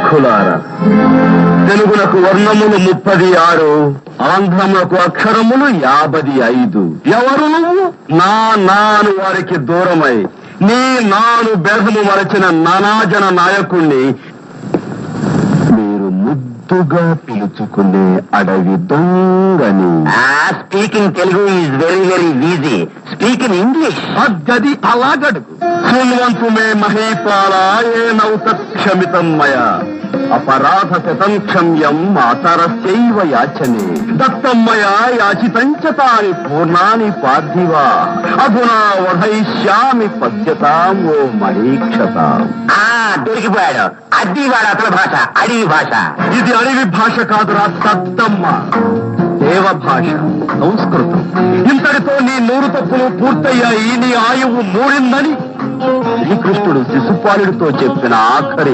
మూర్ఖులారా, తెలుగునకు వర్ణములు 36, ఆంధ్రములకు అక్షరములు 55. ఎవరు నువ్వు? నాను వారికి దూరమై నీ నాను బెరహము మరచిన నానాజన నాయకుణ్ణి మీరు ముద్దుగా పిలుచుకునే అడవి దొంగని. Speaking Telugu is very easy. Speak in English. అద్దది అలాగడుగు. శృణ్వంతు మే మహీపాల ఏనౌత క్షమితం మయా అపరాధ శతం క్షమ్యం ఆచారస్యైవ యాచనే దత్తం మయా యాచితంచ తాని పూర్ణాని పార్థివా అధునా వధయిష్యామి పద్యతాం ఓ మహీక్షతాం. దొరికిపోయాడు. అది వాడు అసలు భాష, అడవి భాష. ఇది అడవి భాష కాదురా దత్తమ్మ, దేవ భాష, సంస్కృతం. ఇంతటితో నీ 100 తప్పులు పూర్తయ్యాయి. నీ ఆయువు మూడిందని శ్రీకృష్ణుడు శిశుపాలుడితో చెప్పిన ఆఖరి